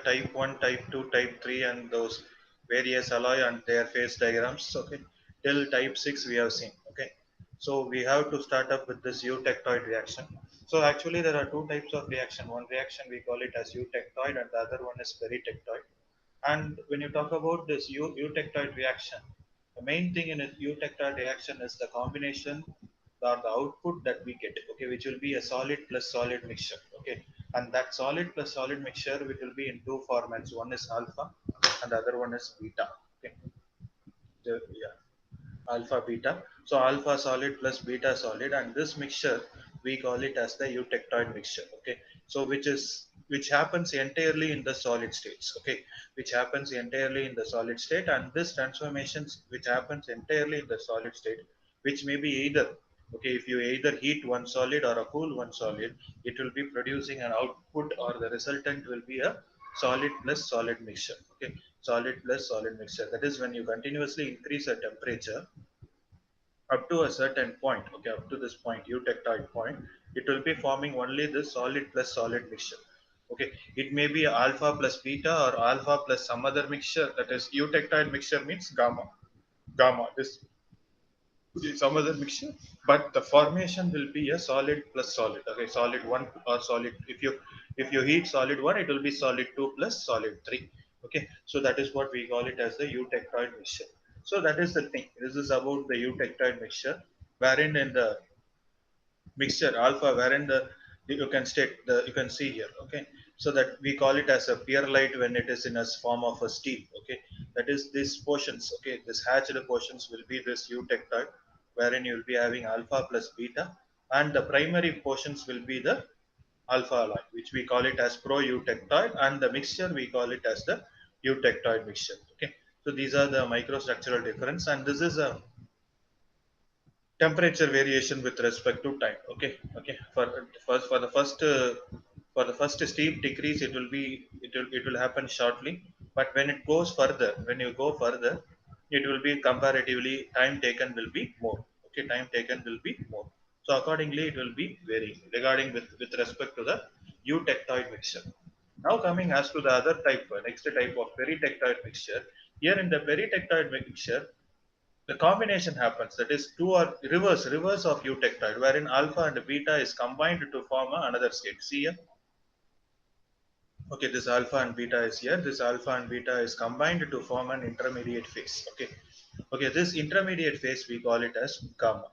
type 1, type 2, type 3 and those various alloy and their phase diagrams. Okay, till type 6 we have seen. Okay, so we have to start up with this eutectoid reaction. So actually there are two types of reaction. One reaction we call it as eutectoid and the other one is peritectoid. And when you talk about this eutectoid reaction, the main thing in a eutectoid reaction is the combination or the output that we get, okay, which will be a solid plus solid mixture, okay, and that solid plus solid mixture, which will be in two formats. One is alpha, and the other one is beta. Okay, yeah, alpha beta. So alpha solid plus beta solid, and this mixture we call it as the eutectoid mixture. Okay, so which happens entirely in the solid states. Okay, which happens entirely in the solid state, and this transformations which happens entirely in the solid state, which may be either, okay, if you either heat one solid or a cool one solid, it will be producing an output, or the resultant will be a solid plus solid mixture. Okay, solid plus solid mixture, that is when you continuously increase the temperature up to a certain point, okay, up to this point, eutectoid point, it will be forming only this solid plus solid mixture. Okay, it may be alpha plus beta or alpha plus some other mixture, that is eutectoid mixture means gamma. Gamma, this some other mixture, but the formation will be a solid plus solid. Okay, solid 1 or solid, if you heat solid 1, it will be solid 2 plus solid 3. Okay, so that is what we call it as the eutectoid mixture. So that is the thing, this is about the eutectoid mixture, wherein in the mixture alpha, wherein the you can state the, you can see here. Okay, so that we call it as a perlite when it is in a form of a steel. Okay, that is these portions, okay, this hatched portions will be this eutectoid, wherein you will be having alpha plus beta, and the primary portions will be the alpha alloy, which we call it as pro eutectoid, and the mixture we call it as the eutectoid mixture. Okay, so these are the microstructural difference, and this is a temperature variation with respect to time. Okay, okay, for the first steep decrease, it will happen shortly, but when it goes further, when you go further, it will be comparatively time taken will be more. Okay, time taken will be more, so accordingly it will be varying regarding with respect to the eutectoid mixture. Now coming as to the other type, next type of peritectoid mixture. Here in the peritectoid mixture, the combination happens, that is two or reverse of eutectoid, wherein alpha and beta is combined to form another state. See here, okay, this alpha and beta is here, this alpha and beta is combined to form an intermediate phase. Okay, okay, this intermediate phase we call it as gamma.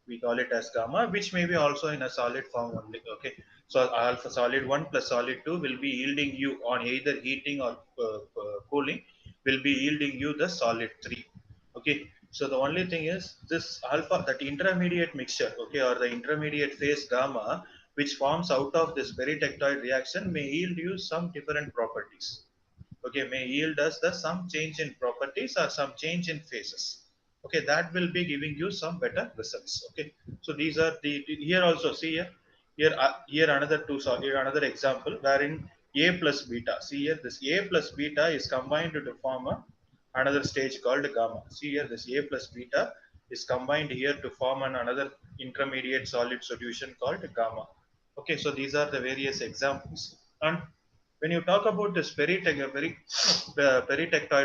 We call it as gamma, which may be also in a solid form only. Okay, so alpha solid 1 plus solid 2 will be yielding you, on either heating or cooling, will be yielding you the solid 3. Okay, so the only thing is this alpha, that intermediate mixture, okay, or the intermediate phase gamma, which forms out of this peritectoid reaction, may yield you some different properties. Okay, may yield us the some change in properties or some change in phases. Okay, that will be giving you some better results. Okay, so these are the, here also see here, here another two, sorry, here another example, wherein a plus beta, see here, this a plus beta is combined to form another stage called gamma. See here, this a plus beta is combined here to form another intermediate solid solution called gamma. Okay, so these are the various examples. And when you talk about this peritectoid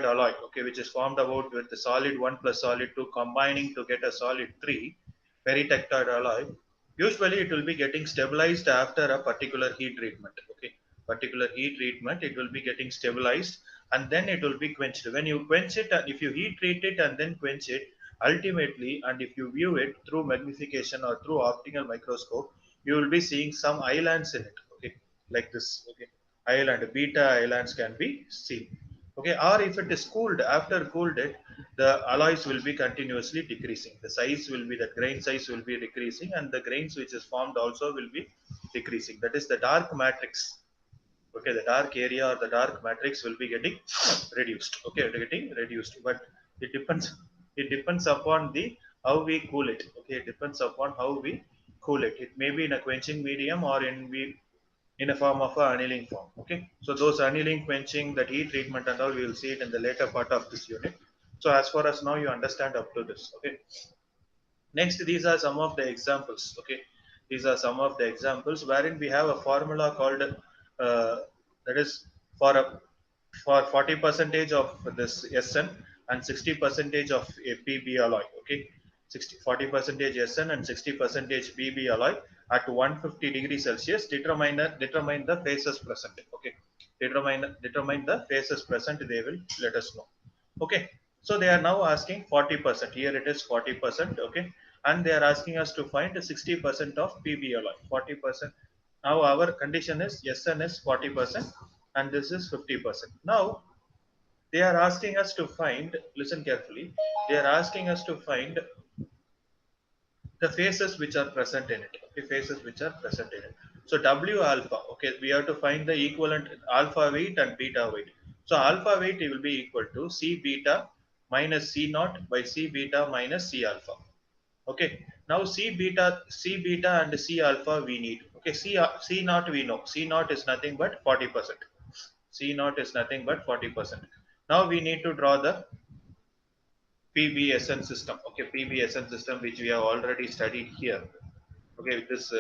alloy, okay, which is formed about with the solid 1 plus solid 2 combining to get a solid 3, peritectoid alloy, usually it will be getting stabilized after a particular heat treatment. Okay, particular heat treatment, it will be getting stabilized, and then it will be quenched. When you quench it, and if you heat treat it and then quench it, ultimately, and if you view it through magnification or through optical microscope, you will be seeing some islands in it. Okay, like this. Okay, island, beta islands can be seen. Okay, or if it is cooled, after cooled it, the alloys will be continuously decreasing. The size will be, the grain size will be decreasing, and the grains which is formed also will be decreasing. That is the dark matrix. Okay, the dark area or the dark matrix will be getting reduced. Okay, getting reduced, but it depends. It depends upon the how we cool it. Okay, it depends upon how we cool it. It may be in a quenching medium or in a form of a annealing form. Okay, so those annealing, quenching, that heat treatment and all, we will see it in the later part of this unit. So as far as now you understand up to this. Okay, next, these are some of the examples. Okay, these are some of the examples wherein we have a formula called that is for a for 40 percentage of this SN and 60 percentage of a PB alloy. Okay, 40 percentage SN and 60 percentage PB alloy at 150 degrees Celsius. Determine the phases present. Okay, determine the phases present. They will let us know. Okay, so they are now asking 40%. Here it is 40%. Okay, and they are asking us to find 60% of PB alloy. 40%. Now our condition is SN is 40% and this is 50%. Now they are asking us to find, listen carefully, they are asking us to find the phases which are present in it. Okay, phases which are present in it. So W alpha, okay, we have to find the equivalent alpha weight and beta weight. So alpha weight will be equal to C beta minus C naught by C beta minus C alpha. Okay, now C beta and C alpha we need. Okay, C naught we know. C naught is nothing but 40%. C naught is nothing but 40%. Now we need to draw the PBSN system. Okay, PBSN system which we have already studied here. Okay, with this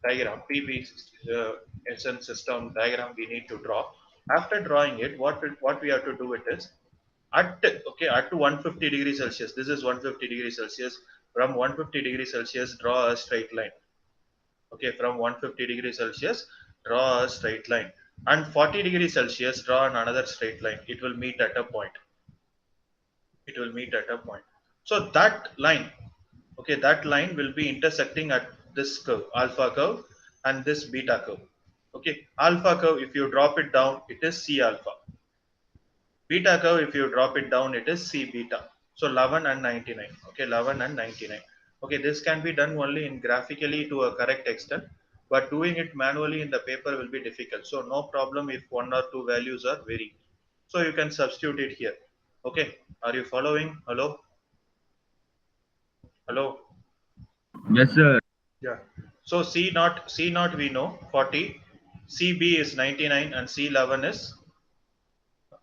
diagram, PBSN system diagram we need to draw. After drawing it, what we have to do it is at okay at 150 degrees Celsius. This is 150 degrees Celsius. From 150 degrees Celsius, draw a straight line. Okay, from 150 degrees Celsius, draw a straight line. And 40 degrees Celsius, draw another straight line. It will meet at a point. It will meet at a point. So that line, okay, that line will be intersecting at this curve, alpha curve, and this beta curve. Okay, alpha curve, if you drop it down, it is C alpha. Beta curve, if you drop it down, it is C beta. So 11 and 99. Okay, 11 and 99. Okay, this can be done only in graphically to a correct extent, but doing it manually in the paper will be difficult. So no problem if one or two values are varying. So you can substitute it here. Okay, are you following? Hello? Hello? Yes, sir. Yeah. So C naught we know 40, CB is 99, and C11 is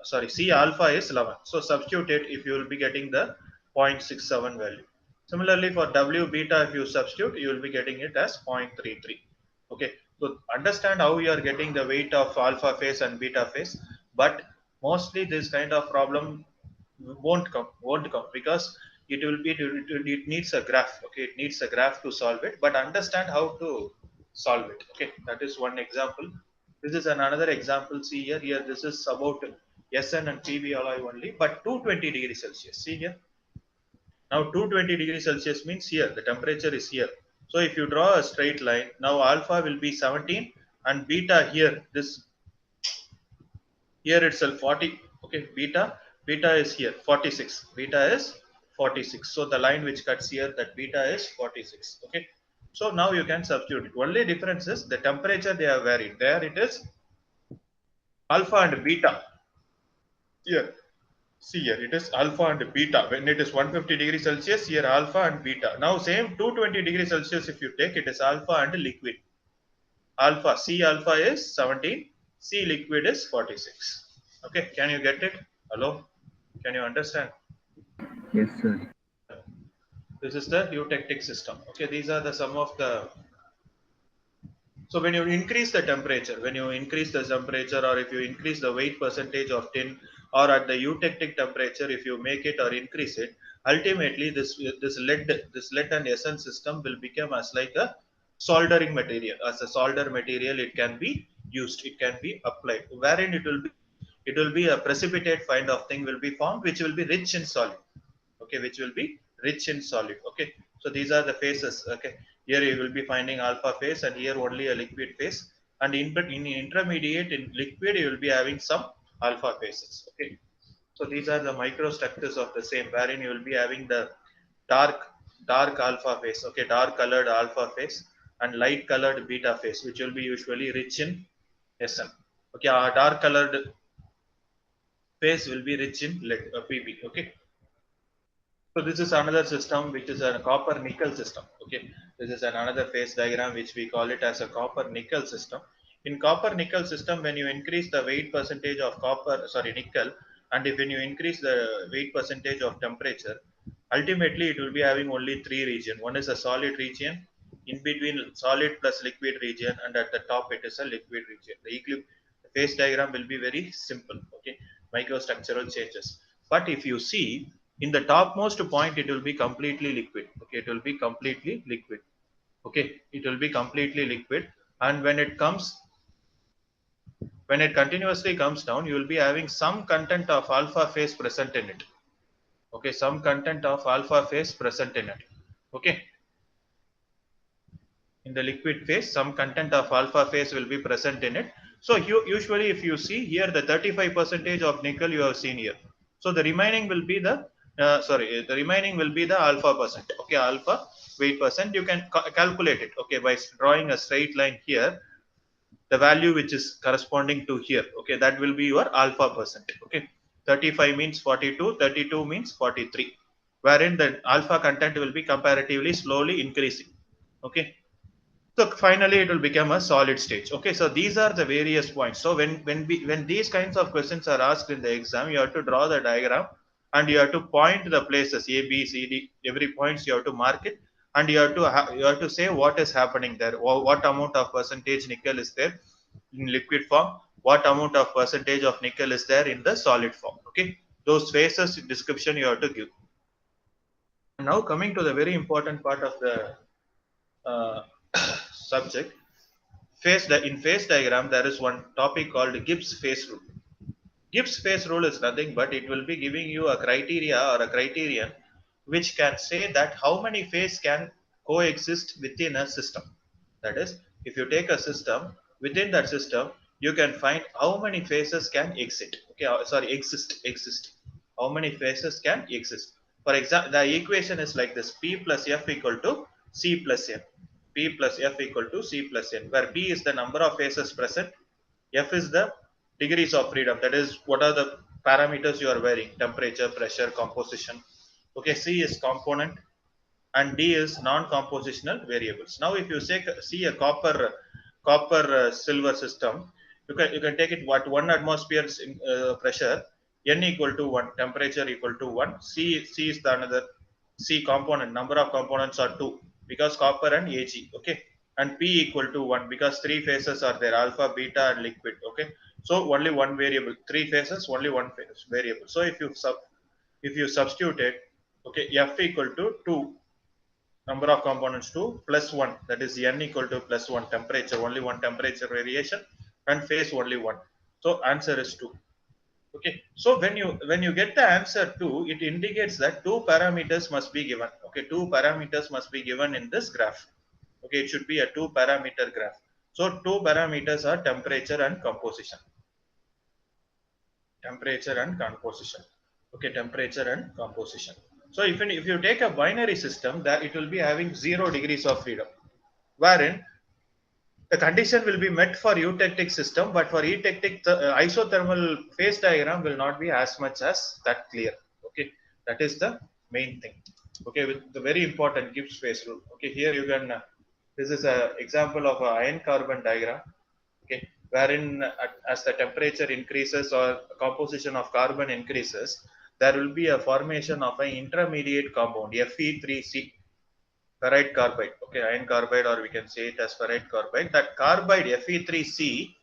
sorry, C alpha is 11. So substitute it if you will be getting the 0.67 value. Similarly for W beta, if you substitute, you will be getting it as 0.33. Okay, so understand how you are getting the weight of alpha phase and beta phase, but mostly this kind of problem won't come because it needs a graph. Okay, it needs a graph to solve it, but understand how to solve it. Okay, that is one example. This is another example. See here, this is about SN and PB alloy only, but 220 degrees Celsius. See here. Now 220 degrees Celsius means here the temperature is here. So if you draw a straight line, now alpha will be 17 and beta here, this here itself 40. Okay, beta is here 46. Beta is 46. So the line which cuts here, that beta is 46. Okay. So now you can substitute it. Only difference is the temperature they have varied. There it is alpha and beta. Here, see here, it is alpha and beta. When it is 150 degrees Celsius, here alpha and beta. Now same 220 degrees Celsius, if you take, it is alpha and liquid. Alpha, C alpha is 17, C liquid is 46. Okay, can you get it? Hello? Can you understand? Yes, sir. This is the eutectic system. Okay, these are the some of the. So when you increase the temperature, when you increase the temperature, or if you increase the weight percentage of tin, or at the eutectic temperature, if you make it or increase it, ultimately this lead and SN system will become as like a soldering material. As a solder material, it can be used, it can be applied. Wherein it will be a precipitate kind of thing will be formed, which will be rich in solid. Okay, which will be rich in solid. Okay, so these are the phases. Okay, here you will be finding alpha phase and here only a liquid phase, and in intermediate in liquid you will be having some alpha phases. Okay, so these are the microstructures of the same, wherein you will be having the dark dark alpha phase. Okay, dark colored alpha phase and light colored beta phase, which will be usually rich in SN. Okay, our dark colored phase will be rich in lead, PB. Okay, so this is another system which is a copper nickel system. Okay, this is another phase diagram which we call it as a copper nickel system. In copper nickel system, when you increase the weight percentage of nickel, and if when you increase the weight percentage of temperature, ultimately it will be having only three region. One is a solid region, in between solid plus liquid region, and at the top it is a liquid region. phase diagram will be very simple. Okay, microstructural changes. But if you see in the topmost point, it will be completely liquid. Okay, it will be completely liquid. Okay, it will be completely liquid, and when it continuously comes down, you will be having some content of alpha phase present in it. Okay, some content of alpha phase present in it. Okay, in the liquid phase, some content of alpha phase will be present in it. So usually if you see here, the 35 percentage of nickel you have seen here. So the remaining will be the remaining will be the alpha percent. Okay, alpha weight percent. You can calculate it. Okay, by drawing a straight line here, the value which is corresponding to here. Okay, that will be your alpha percent. Okay, 35 means 42, 32 means 43, wherein the alpha content will be comparatively slowly increasing. Okay, so finally it will become a solid stage. Okay, so these are the various points. So when these kinds of questions are asked in the exam, you have to draw the diagram and you have to point the places A, B, C, D. Every points you have to mark it, and you have to say what is happening there. What amount of percentage nickel is there in liquid form? What amount of percentage of nickel is there in the solid form? Okay, those phases description you have to give. Now coming to the very important part of the uh, subject. In phase diagram, there is one topic called Gibbs phase rule. Gibbs phase rule is nothing but it will be giving you a criteria or a criterion which can say that how many phases can coexist within a system. That is, if you take a system, within that system, you can find how many phases can exist. How many phases can exist? For example, the equation is like this: P plus F equal to C plus N. P plus F equal to C plus N, where P is the number of phases present, F is the degrees of freedom. That is, what are the parameters you are varying: temperature, pressure, composition. Okay, C is component, and D is non-compositional variables. Now, if you see a copper silver system, you can take it what 1 atmosphere pressure, N equal to 1, temperature equal to 1, C is the another C component. Number of components are 2 because copper and Ag. Okay, and P equal to 1 because three phases are there: alpha, beta, and liquid. Okay, so only one variable, three phases, only one phase variable. So if you substitute it, okay, F equal to 2, number of components 2 plus 1, that is N equal to plus 1, temperature only one temperature variation, and phase only one. So answer is 2. Okay, so when you get the answer 2, it indicates that two parameters must be given. Okay, two parameters must be given in this graph. Okay, it should be a two parameter graph. So two parameters are temperature and composition. Temperature and composition. Okay, temperature and composition. So if you take a binary system, that it will be having 0 degrees of freedom, wherein the condition will be met for eutectic system, but for eutectic, the isothermal phase diagram will not be as much as that clear. Okay, that is the main thing. Okay, with the very important Gibbs phase rule. Okay, here you can. This is a example of a iron carbon diagram. Okay, wherein as the temperature increases or composition of carbon increases, there will be a formation of an intermediate compound Fe3C, ferrite carbide. Okay, iron carbide, or we can say it as ferrite carbide. That carbide Fe3C,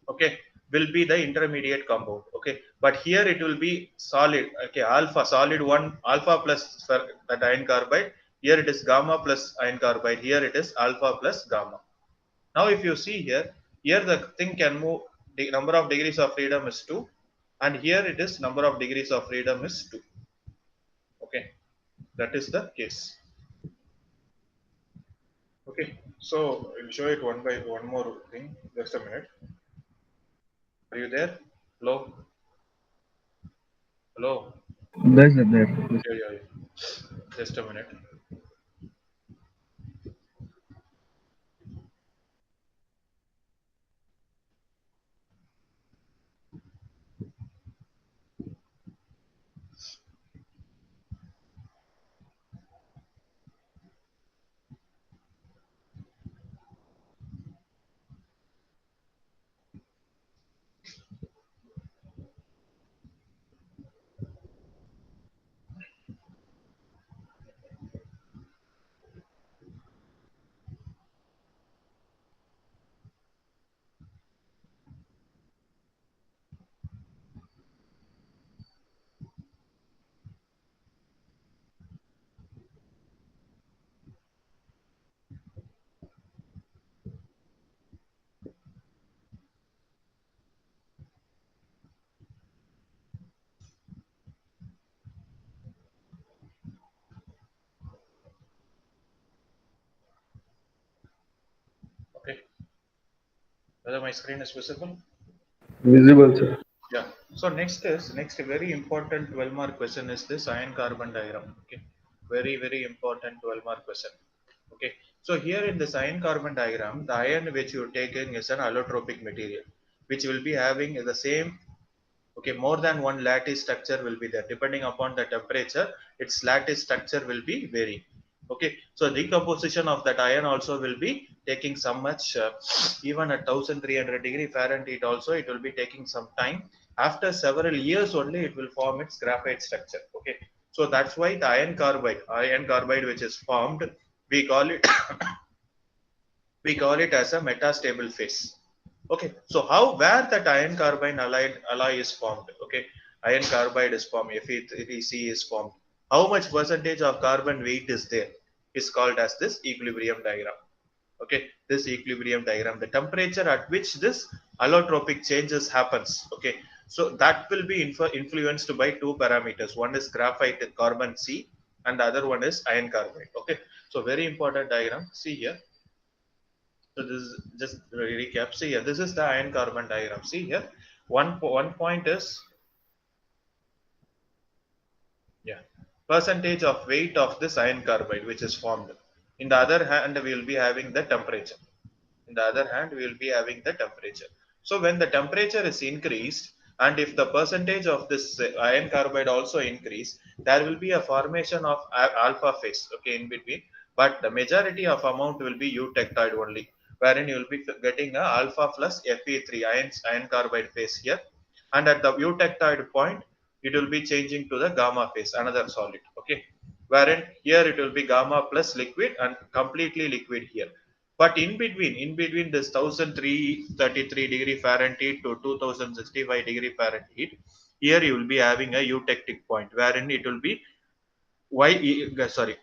okay, will be the intermediate compound. Okay, but here it will be solid. Okay, alpha solid one, alpha plus that iron carbide. Here it is gamma plus iron carbide. Here it is alpha plus gamma. Now if you see here, here the thing can move. The number of degrees of freedom is 2, and here it is number of degrees of freedom is 2. Okay, that is the case. Okay, so I'll show it one by one more thing. Just a minute. Are you there? Hello? Hello? Yes, sir. There. Yes. Yeah. Just a minute. Whether my screen is visible? Visible, sir. Yeah. So next very important 12 mark question is this iron carbon diagram. Okay. Very important 12 mark question. Okay. So here in this iron carbon diagram, the iron which you're taking is an allotropic material, which will be having the same. Okay, more than one lattice structure will be there. Depending upon the temperature, its lattice structure will be varying. Okay, so decomposition of that iron also will be taking some much, even at 1300 degree Fahrenheit also, it will be taking some time. After several years only, it will form its graphite structure. Okay, so that's why the iron carbide which is formed, we call it we call it as a metastable phase. Okay, so how where that iron carbide alloy is formed? Okay, iron carbide is formed, FeC is formed. How much percentage of carbon weight is there? Is called as this equilibrium diagram. Okay, this equilibrium diagram, the temperature at which this allotropic changes happens. Okay, so that will be influenced by two parameters. One is graphite carbon C, and the other one is iron carbide. Okay, so very important diagram. See here. So this is just recap. See here, this is the iron carbon diagram. See here, one point is, yeah, percentage of weight of this iron carbide which is formed. In the other hand, we will be having the temperature. In the other hand, we will be having the temperature. So when the temperature is increased, and if the percentage of this iron carbide also increase, there will be a formation of alpha phase, okay, in between. But the majority of amount will be eutectide only, wherein you will be getting a alpha plus Fe3 iron carbide phase here. And at the eutectide point, it will be changing to the gamma phase, another solid, okay, wherein here it will be gamma plus liquid and completely liquid here. But in between this 1333 degree Fahrenheit to 2065 degree Fahrenheit, here you will be having a eutectic point, wherein it will be sorry,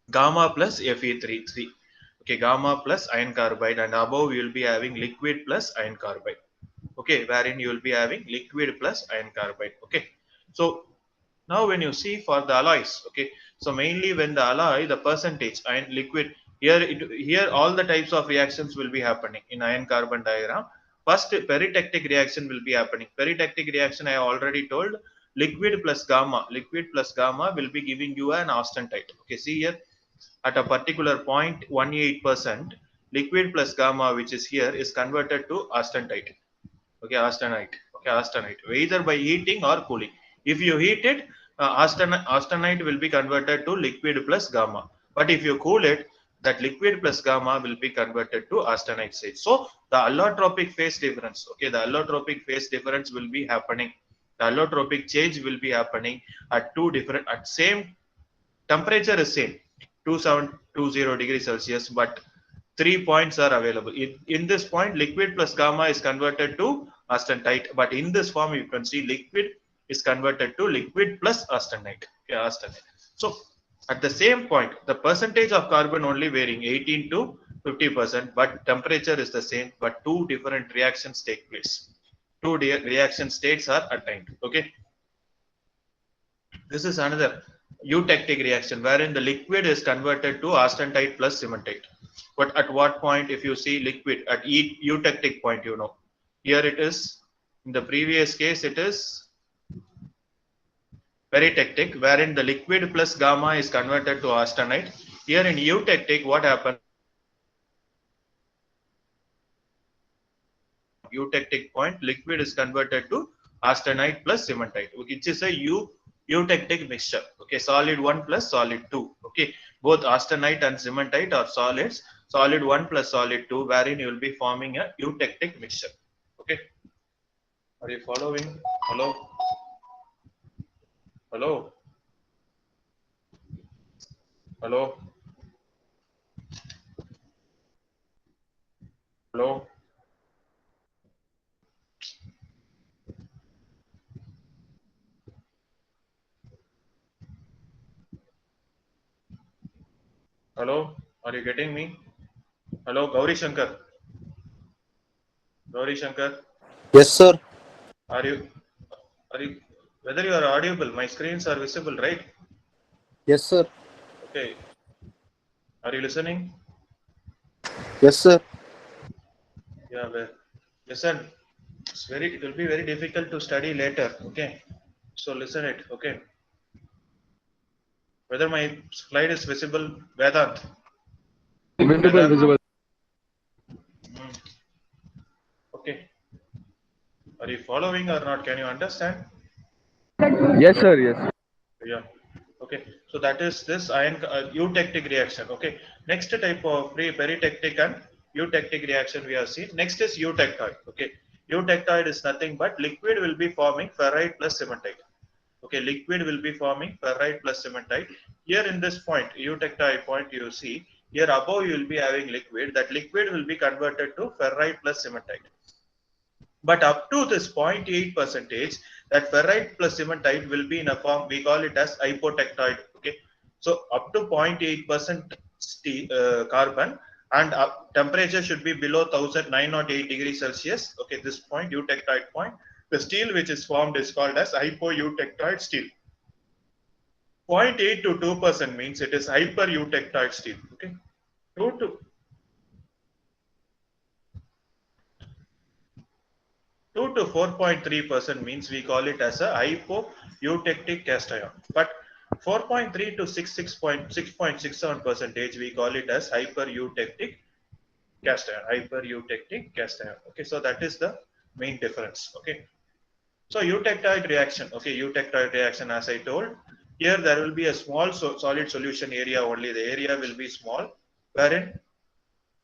gamma plus Fe3. Okay, gamma plus iron carbide, and above you will be having liquid plus iron carbide. Okay, wherein you will be having liquid plus iron carbide. Okay, so now when you see for the alloys, okay, so mainly when the alloy, the percentage iron liquid, here all the types of reactions will be happening in iron carbon diagram. First peritectic reaction will be happening. Peritectic reaction I already told, liquid plus gamma will be giving you an austenite. Okay, see here, at a particular 0.18%, liquid plus gamma which is here is converted to austenite. Okay, austenite, either by heating or cooling. If you heat it, austenite will be converted to liquid plus gamma. But if you cool it, that liquid plus gamma will be converted to austenite stage. So the allotropic phase difference, okay, the allotropic phase difference will be happening. The allotropic change will be happening at two different, at same temperature is same, 2720 degrees Celsius, but 3 points are available. In this point, liquid plus gamma is converted to austenite, but in this form, you can see liquid is converted to liquid plus austenite. Okay, austenite. So at the same point, the percentage of carbon only varying 18 to 50%, but temperature is the same, but two different reactions take place. Two reaction states are attained. Okay, this is another eutectic reaction wherein the liquid is converted to austenite plus cementite. But at what point, if you see liquid at eutectic point, you know, here it is, in the previous case, it is peritectic, wherein the liquid plus gamma is converted to austenite. Here in eutectic, what happens? Eutectic point, liquid is converted to austenite plus cementite, which is a eutectic mixture. Okay, solid 1 plus solid 2. Okay, both austenite and cementite are solids. Solid 1 plus solid 2, wherein you will be forming a eutectic mixture. Okay, are you following? Hello, hello, hello, hello, hello? Are you getting me? Hello, Gauri Shankar. Gauri Shankar, Yes, sir. are you? Are you? Whether you are audible? My screens are visible, right? Yes, sir. Okay. Are you listening? Yes, sir. Yeah, well, listen, it will be very difficult to study later. Okay, so listen it. Okay, whether my slide is visible, Vedant. Visible, Vedant. visible. Hmm. Okay, are you following or not? Can you understand? Yes, Hello. sir. Yes. Yeah. Okay. So that is this ion eutectic reaction. Okay. Next type of peritectic and eutectic reaction we have seen. Next is eutectoid. Okay. Eutectoid is nothing but liquid will be forming ferrite plus cementite. Okay. Liquid will be forming ferrite plus cementite. Here in this point, eutectoid point, you see here above you will be having liquid. That liquid will be converted to ferrite plus cementite. But up to this 0.8 percentage, that ferrite plus cementite will be in a form, we call it as hypotectoid. Okay. So up to 0.8% carbon, and temperature should be below 1908 degrees Celsius. Okay, this point, eutectoid point. The steel which is formed is called as hypoeutectoid steel. 0.8 to 2% means it is hypereutectoid steel. Okay. 2 to 2 to 4.3% means we call it as a hypoeutectic cast iron. But 4.3 to 6.67 percentage we call it as hypereutectic cast iron. Hypereutectic cast iron. Okay, so that is the main difference. Okay, so eutectoid reaction. Okay, eutectoid reaction, as I told, here there will be a small solid solution area only. The area will be small, wherein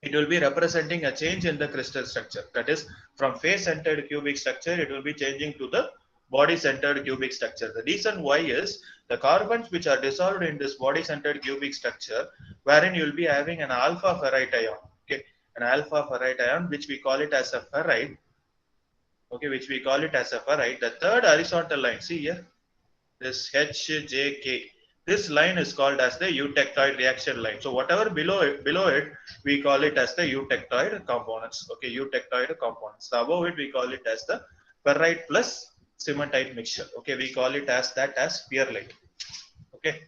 it will be representing a change in the crystal structure. That is, from face-centered cubic structure, it will be changing to the body-centered cubic structure. The reason why is the carbons which are dissolved in this body-centered cubic structure, wherein you will be having an alpha ferrite ion. Okay, an alpha ferrite ion, which we call it as a ferrite. Okay, which we call it as a ferrite. The third horizontal line, see here, this HJK. This line is called as the eutectoid reaction line. So whatever below it, we call it as the eutectoid components. Okay, eutectoid components. So above it, we call it as the ferrite plus cementite mixture. Okay, we call it as that as pearlite. Okay.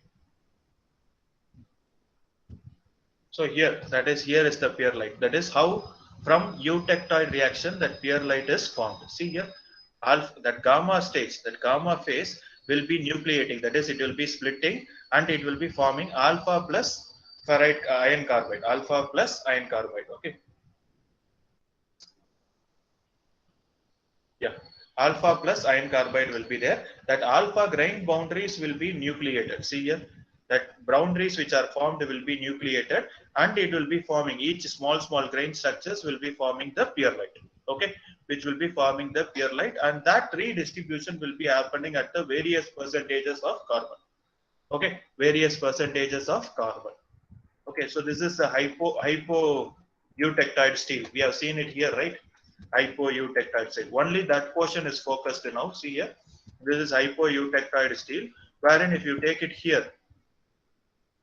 So here is the pearlite. That is how from eutectoid reaction that pearlite is formed. See here, alpha, that gamma phase will be nucleating. That is, it will be splitting and it will be forming alpha plus ferrite iron carbide. Alpha plus iron carbide. Okay. Yeah, alpha plus iron carbide will be there. That alpha grain boundaries will be nucleated. See here, that boundaries which are formed will be nucleated, and it will be forming each small grain structures will be forming the pearlite. Okay, which will be forming the pearlite, and that redistribution will be happening at the various percentages of carbon. Okay, various percentages of carbon. Okay, so this is the hypo eutectide steel. We have seen it here, right? Hypo eutectide steel. Only that portion is focused now. See here, this is hypo eutectide steel. Wherein if you take it here,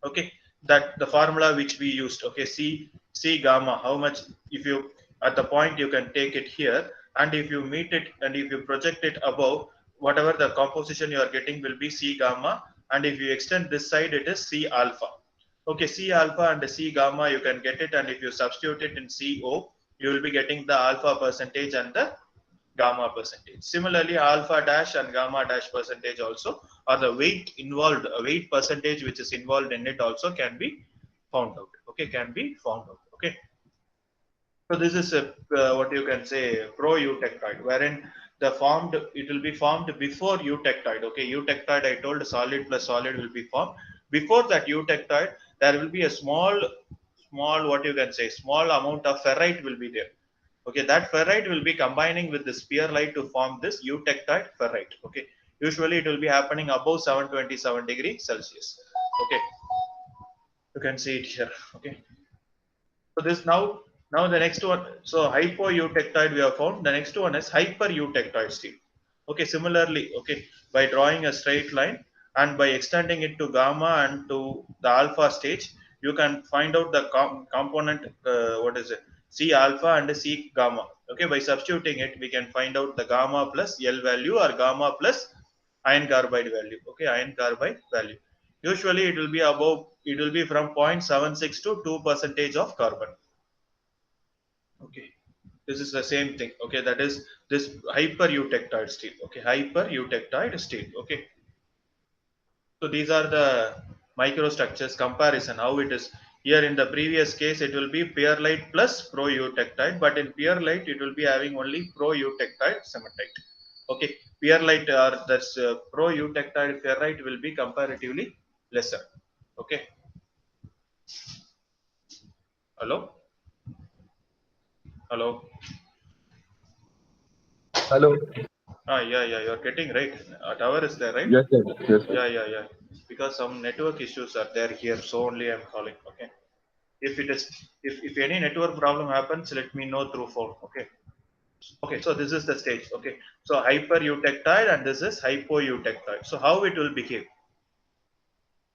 okay, that the formula which we used, okay, C gamma. How much? If you at the point you can take it here, and if you meet it and if you project it above, whatever the composition you are getting will be C gamma, and if you extend this side, it is C alpha. Okay, C alpha and C gamma you can get it, and if you substitute it in CO, you will be getting the alpha percentage and the gamma percentage. Similarly, alpha dash and gamma dash percentage also, or the weight involved, weight percentage which is involved in it also can be found out. Okay, can be found out. Okay. So this is a, what you can say pro-eutectoid, wherein the formed it will be formed before eutectoid. Okay, eutectoid I told solid plus solid will be formed. Before that eutectoid, there will be a small what you can say small amount of ferrite will be there. Okay, that ferrite will be combining with the spearlite to form this eutectoid ferrite. Okay, usually it will be happening above 727 degrees Celsius. Okay, you can see it here. Okay, so this now the next one. So hypoeutectoid we have found. The next one is hypereutectoid steel. Okay, similarly, okay, by drawing a straight line and by extending it to gamma and to the alpha stage, you can find out the component. What is it? C alpha and C gamma. Okay, by substituting it, we can find out the gamma plus L value or gamma plus iron carbide value. Okay, iron carbide value. Usually, it will be above. It will be from 0.76 to 2 percentage of carbon. Okay, This is the same thing. Okay, that is this hyper-eutectoid steel. Okay, hyper-eutectoid steel. Okay, so these are the microstructures comparison how it is. Here in the previous case, it will be perlite plus pro-eutectide, but in perlite it will be having only pro-eutectide cementite. Okay, perlite or that's pro-eutectide ferrite will be comparatively lesser. Okay, hello, hello. Hello. Ah, yeah, yeah, you're getting right. Tower is there, right? Yes, sir. Yes, sir. Yeah, yeah, yeah. Because some network issues are there here, so only I'm calling. Okay. If it is, if any network problem happens, let me know through phone. Okay. Okay. So this is the stage. Okay. So hyper eutectile and this is hypo eutectile. So how it will behave?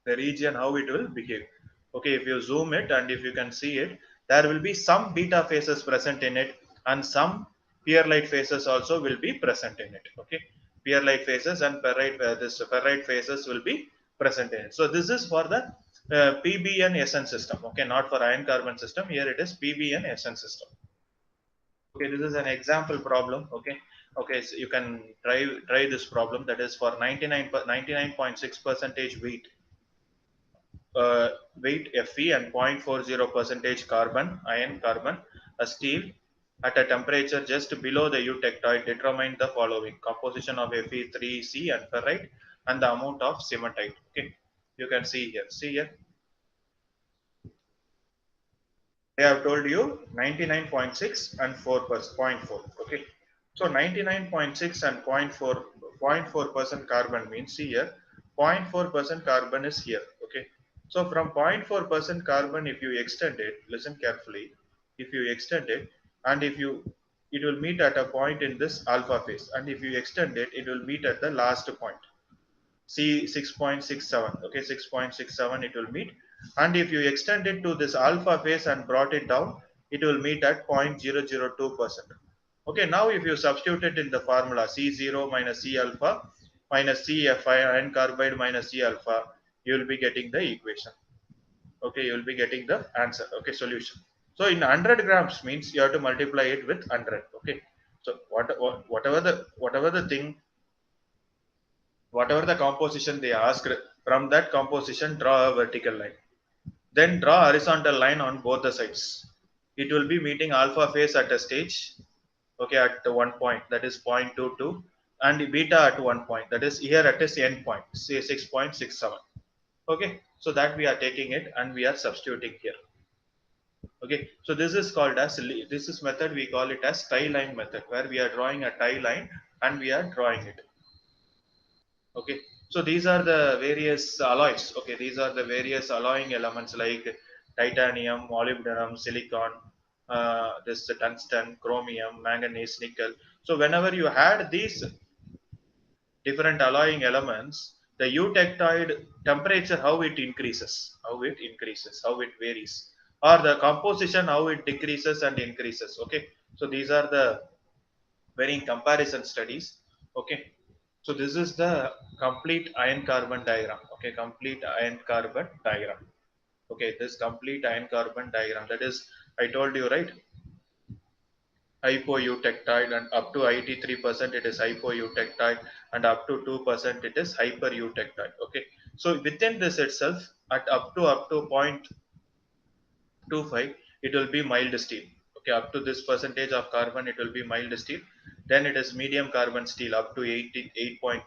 The region how it will behave. Okay, if you zoom it and if you can see it, there will be some beta phases present in it and some perlite phases also will be present in it. Okay, perlite phases and ferrite this ferrite phases will be present in it. So this is for the PBN SN system. Okay, not for iron carbon system. Here it is PBN SN system. Okay, this is an example problem. Okay, okay, so you can try this problem. That is for 99.6 percentage weight, weight Fe and 0.40 percentage carbon, iron carbon, a steel at a temperature just below the eutectoid. Determine the following: composition of Fe3C and ferrite and the amount of cementite. Okay, you can see here. See here. They have told you 99.6 and 4%, okay. So 99.6 and 0.4% carbon means here 0.4% carbon is here, okay. So from 0.4% carbon, if you extend it, listen carefully, if you extend it and if you, it will meet at a point in this alpha phase, and if you extend it, it will meet at the last point. See 6.67, okay, 6.67 it will meet. And if you extend it to this alpha phase and brought it down, it will meet at 0.002%. Okay, now if you substitute it in the formula C0 minus C alpha minus CFi iron carbide minus C alpha, you will be getting the equation. Okay, you will be getting the answer. Okay, solution. So in 100 grams means you have to multiply it with 100. Okay, so whatever the thing, whatever the composition they asked, from that composition draw a vertical line, then draw a horizontal line on both the sides. It will be meeting alpha phase at a stage, okay, at one point, that is 0.22, and beta at one point, that is here at its end point, say 6.67. Okay, so that we are taking it and we are substituting here. Okay, so this is called as, this is method we call it as tie line method, where we are drawing a tie line and we are drawing it. Okay, so these are the various alloys. Okay, these are the various alloying elements like titanium, molybdenum, silicon, this tungsten, chromium, manganese, nickel. So whenever you add these different alloying elements, the eutectoid temperature, how it increases, how it varies, or the composition how it decreases and increases. Okay, so these are the very comparison studies. Okay, so this is the complete iron carbon diagram. Okay, complete iron carbon diagram. Okay, this complete iron carbon diagram, that is, I told you, right, hypoeutectile, and up to 83% it is hypoeutectile, and up to 2% it is hypereutectile. Okay, so within this itself, at up to 0.25 it will be mild steel. Okay, up to this percentage of carbon it will be mild steel. Then it is medium carbon steel up to 88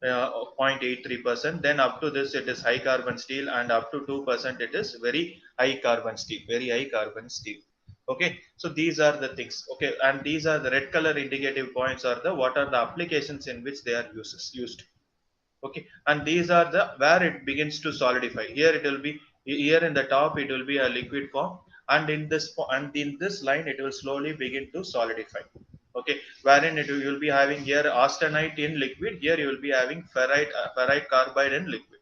0.83%. Then up to this it is high carbon steel, and up to 2% it is very high carbon steel, very high carbon steel. Okay, so these are the things. Okay, and these are the red color indicative points are the what are the applications in which they are used. Okay, and these are the where it begins to solidify. Here it will be, here in the top it will be a liquid form, and in this line it will slowly begin to solidify. Okay, wherein it you will be having here austenite in liquid, here you will be having ferrite carbide in liquid.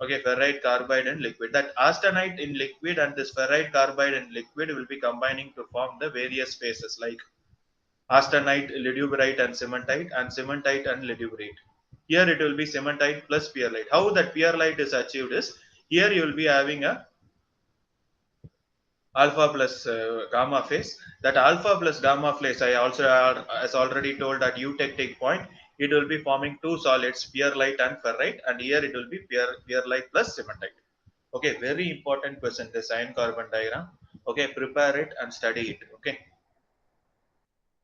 Okay, ferrite carbide in liquid, that austenite in liquid and this ferrite carbide in liquid will be combining to form the various phases like austenite, lydubrite and cementite and lydubrate. Here it will be cementite plus perlite. How that perlite is achieved is, here you will be having a alpha plus gamma phase. That alpha plus gamma phase, I also as already told at eutectic point, it will be forming two solids, perlite and ferrite, and here it will be perlite plus cementite. Okay, very important question, this iron carbon diagram. Okay, prepare it and study it. Okay.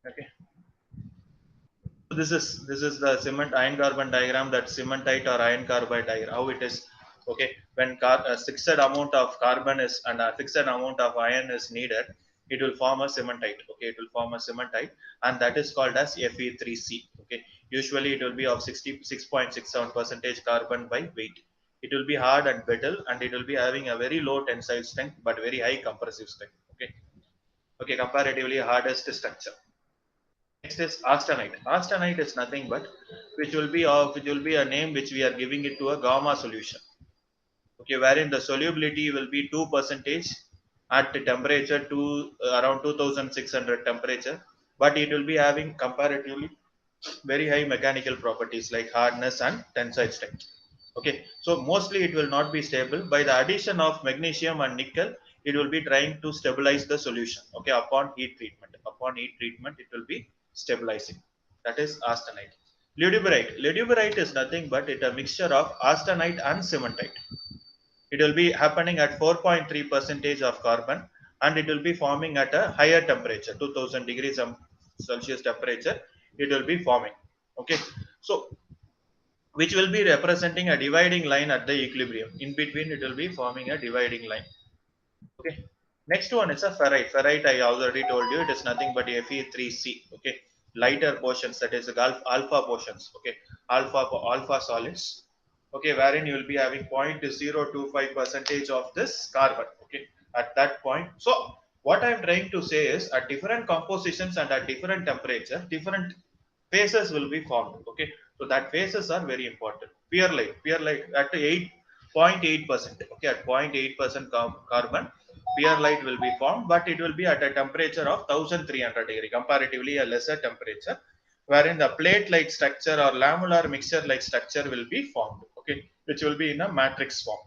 Okay. This is the cement iron carbon diagram, that cementite or iron carbide diagram, how it is. Okay, when a fixed amount of carbon is and a fixed amount of iron is needed, it will form a cementite. Okay, it will form a cementite, and that is called as Fe3C. Okay, usually it will be of 66.67 percentage carbon by weight. It will be hard and brittle, and it will be having a very low tensile strength but very high compressive strength. Okay. Okay, comparatively hardest structure. Next is austenite. Austenite is nothing but which will be a name which we are giving it to a gamma solution. Okay, wherein the solubility will be 2 percentage at the temperature to around 2600 temperature, but it will be having comparatively very high mechanical properties like hardness and tensile strength. Okay, so mostly it will not be stable. By the addition of magnesium and nickel, it will be trying to stabilize the solution. Okay, upon heat treatment. Upon heat treatment, it will be stabilizing. That is austenite. Ludiberite. Ludiberite is nothing but it a mixture of austenite and cementite. It will be happening at 4.3 percentage of carbon, and it will be forming at a higher temperature, 2000 degrees Celsius temperature. It will be forming. Okay, so which will be representing a dividing line at the equilibrium. In between, it will be forming a dividing line. Okay. Next one is a ferrite. Ferrite, I already told you, it is nothing but Fe3C. Okay. Lighter portions, that is the alpha portions. Okay. Alpha solids. Okay, wherein you will be having 0.025 percentage of this carbon. Okay. At that point. So what I am trying to say is at different compositions and at different temperature, different phases will be formed. Okay, so that phases are very important. Pure light at 8.8%. Okay, at 0.8% carbon, pure light will be formed, but it will be at a temperature of 1300 degree, comparatively a lesser temperature, wherein the plate like structure or lamellar mixture like structure will be formed. Okay, which will be in a matrix form.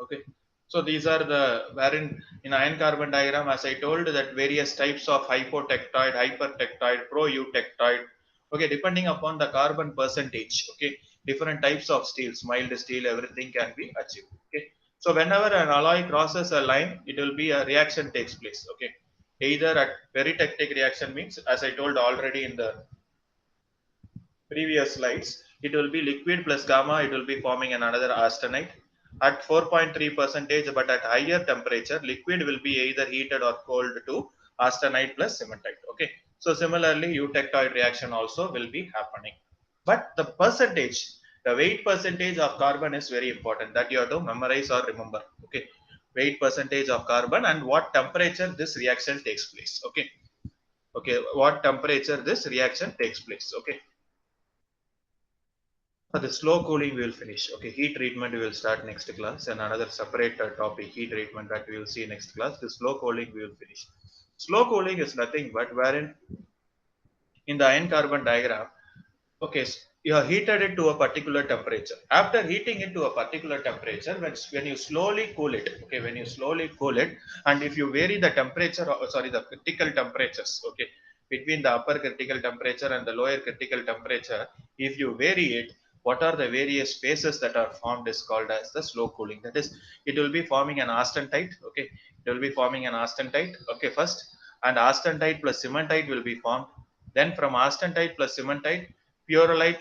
Okay, so these are the wherein in iron carbon diagram, as I told, that various types of hypotectoid, hypertectoid, pro-eutectoid. Okay, depending upon the carbon percentage. Okay, different types of steels, mild steel, everything can be achieved. Okay, so whenever an alloy crosses a line, it will be a reaction takes place. Okay, either at peritectic reaction means, as I told already in the previous slides, it will be liquid plus gamma, it will be forming another austenite at 4.3 percentage, but at higher temperature, liquid will be either heated or cold to austenite plus cementite. Okay, so similarly, eutectoid reaction also will be happening. But the percentage, the weight percentage of carbon is very important, that you have to memorize or remember. Okay, weight percentage of carbon and what temperature this reaction takes place. Okay, okay, what temperature this reaction takes place. Okay. For the slow cooling, we will finish. Okay, heat treatment we will start next class, and another separate topic, heat treatment, that we will see next class. The slow cooling we will finish. Slow cooling is nothing but wherein in the iron carbon diagram, okay, you have heated it to a particular temperature. After heating it to a particular temperature, when you slowly cool it, okay, when you slowly cool it, and if you vary the temperature, sorry, the critical temperatures, okay, between the upper critical temperature and the lower critical temperature, if you vary it, what are the various phases that are formed is called as the slow cooling. That is, it will be forming an austenite, okay, it will be forming an austenite, okay, first, and austenite plus cementite will be formed. Then from austenite plus cementite, purolite,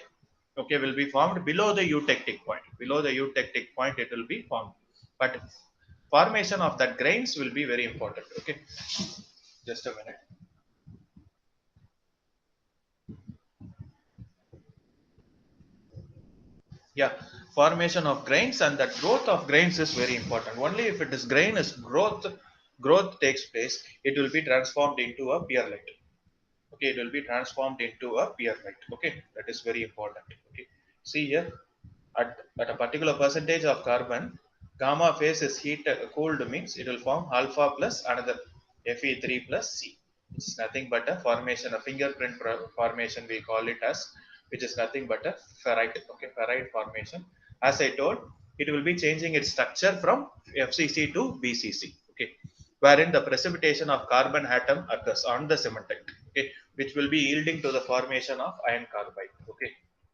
okay, will be formed below the eutectic point. Below the eutectic point, it will be formed. But formation of that grains will be very important. Okay, just a minute. Yeah, formation of grains and that growth of grains is very important. Only if it is grain is growth takes place, it will be transformed into a perlite. Okay, it will be transformed into a perlite. Okay, that is very important. Okay, see here, at a particular percentage of carbon, gamma phase is cooled means it will form alpha plus another Fe3 plus C. It's nothing but a formation, a fingerprint formation we call it as, which is nothing but a ferrite. Okay, ferrite formation. As I told, it will be changing its structure from FCC to BCC. Okay, wherein the precipitation of carbon atom occurs on the cementite, okay, which will be yielding to the formation of iron carbide. Okay,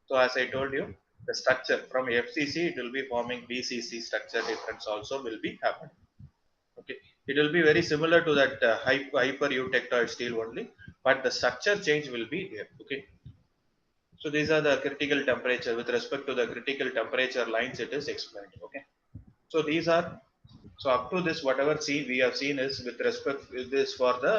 so as I told you, the structure from FCC it will be forming BCC structure difference also will be happening. Okay, it will be very similar to that hyper eutectoid steel only, but the structure change will be there. Okay, so these are the critical temperature with respect to the critical temperature lines it is explained. Okay, so these are, so up to this whatever see we have seen is with respect with this for the